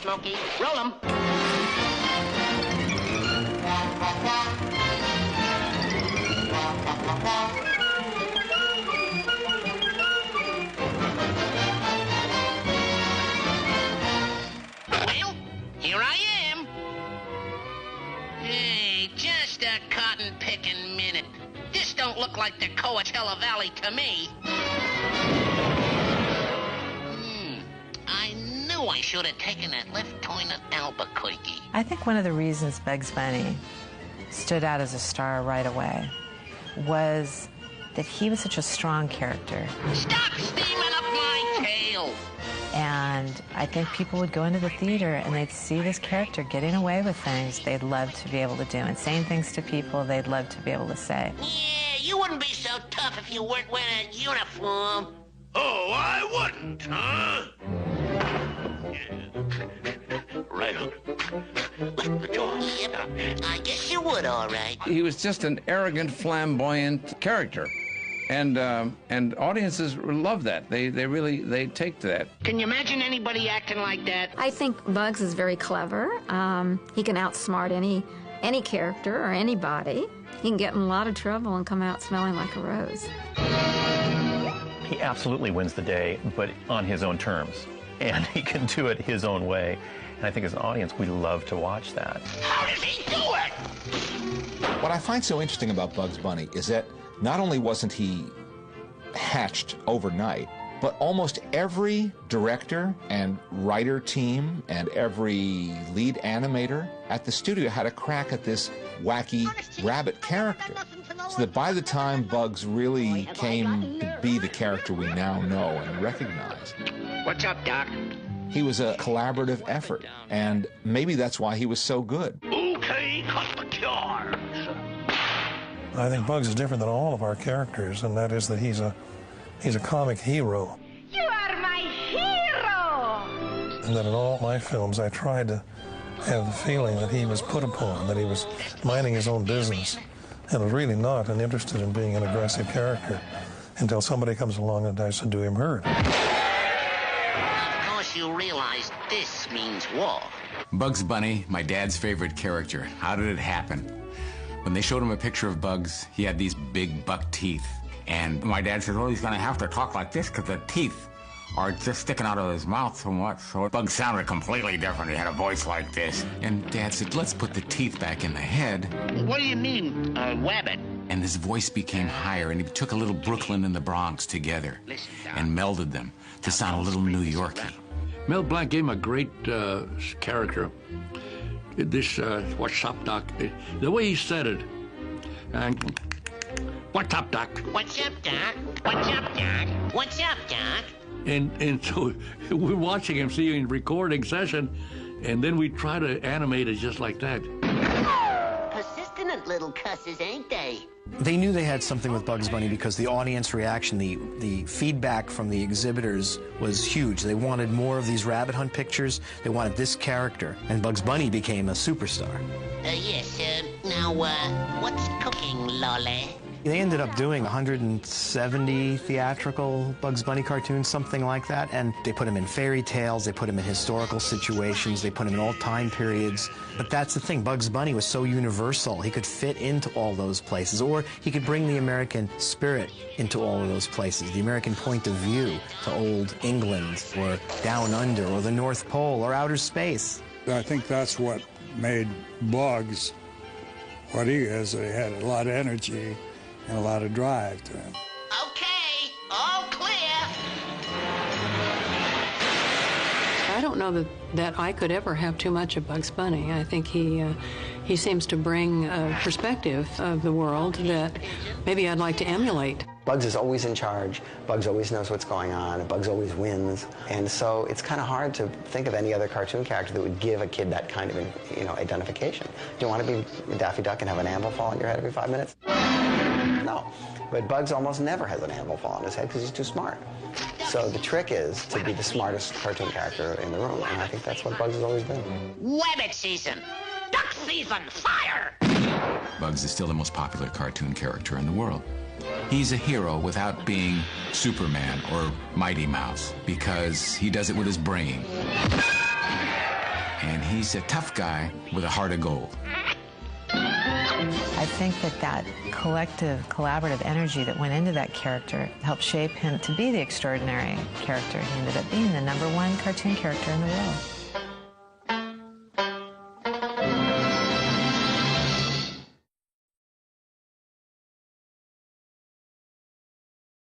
Smokey. Roll 'em. Well, here I am. Hey, just a cotton-picking minute. This don't look like the Coachella Valley to me. I knew I should have taken that left turn at Albuquerque. I think one of the reasons Bugs Bunny stood out as a star right away was that he was such a strong character. Stop steaming up my tail! And I think people would go into the theater and they'd see this character getting away with things they'd love to be able to do and saying things to people they'd love to be able to say. Yeah, you wouldn't be so tough if you weren't wearing a uniform. Oh, I wouldn't, huh? Right on. The door. Yep, I guess you would, all right. He was just an arrogant, flamboyant character. And audiences love that. They take to that. Can you imagine anybody acting like that? I think Bugs is very clever. He can outsmart any character or anybody. He can get in a lot of trouble and come out smelling like a rose. He absolutely wins the day, but on his own terms. And he can do it his own way. And I think as an audience, we love to watch that. How does he do it? What I find so interesting about Bugs Bunny is that not only wasn't he hatched overnight, but almost every director and writer team and every lead animator at the studio had a crack at this wacky rabbit character. So that by the time Bugs really came to be the character we now know and recognize, What's up, Doc? he was a collaborative effort, and maybe that's why he was so good. Okay, cut the cards. I think Bugs is different than all of our characters, and that is that he's a comic hero. You are my hero! And that in all my films, I tried to have the feeling that he was put upon, that he was minding his own business, and was really not interested in being an aggressive character until somebody comes along and tries to do him hurt. Of course you realize this means war. Bugs Bunny, my dad's favorite character. How did it happen? When they showed him a picture of Bugs, he had these big buck teeth. And my dad said, well, he's going to have to talk like this because the teeth are just sticking out of his mouth so much. So Bugs sounded completely different. He had a voice like this. And Dad said, let's put the teeth back in the head. What do you mean, wabbit? And his voice became higher, and he took a little Brooklyn and the Bronx together and melded them to sound a little New Yorky. Mel Blanc gave him a great character. This, what's up, Doc? The way he said it. And, what's up, Doc? What's up, Doc? What's up, Doc? What's up, Doc? And so we're watching him, seeing a recording session, and then we try to animate it just like that. Persistent little cusses, ain't they? They knew they had something with Bugs Bunny because the audience reaction, the feedback from the exhibitors was huge. They wanted more of these rabbit hunt pictures. They wanted this character, and Bugs Bunny became a superstar. Yes, now, what's cooking, Lolly? They ended up doing 170 theatrical Bugs Bunny cartoons, something like that, and they put him in fairy tales, they put him in historical situations, they put him in all time periods. But that's the thing, Bugs Bunny was so universal. He could fit into all those places, or he could bring the American spirit into all of those places, the American point of view to old England, or down under, or the North Pole, or outer space. I think that's what made Bugs what he is. He had a lot of energy and a lot of drive to him. Okay, all clear. I don't know that I could ever have too much of Bugs Bunny. I think he seems to bring a perspective of the world that maybe I'd like to emulate. Bugs is always in charge. Bugs always knows what's going on. Bugs always wins. And so it's kind of hard to think of any other cartoon character that would give a kid that kind of, identification. Do you want to be Daffy Duck and have an anvil fall on your head every 5 minutes? No. But Bugs almost never has an anvil fall on his head because he's too smart. So the trick is to be the smartest cartoon character in the room, and I think that's what Bugs has always been. Wabbit season! Duck season! Fire! Bugs is still the most popular cartoon character in the world. He's a hero without being Superman or Mighty Mouse because he does it with his brain. and he's a tough guy with a heart of gold. I think that collective, collaborative energy that went into that character helped shape him to be the extraordinary character he ended up being, the #1 cartoon character in the world.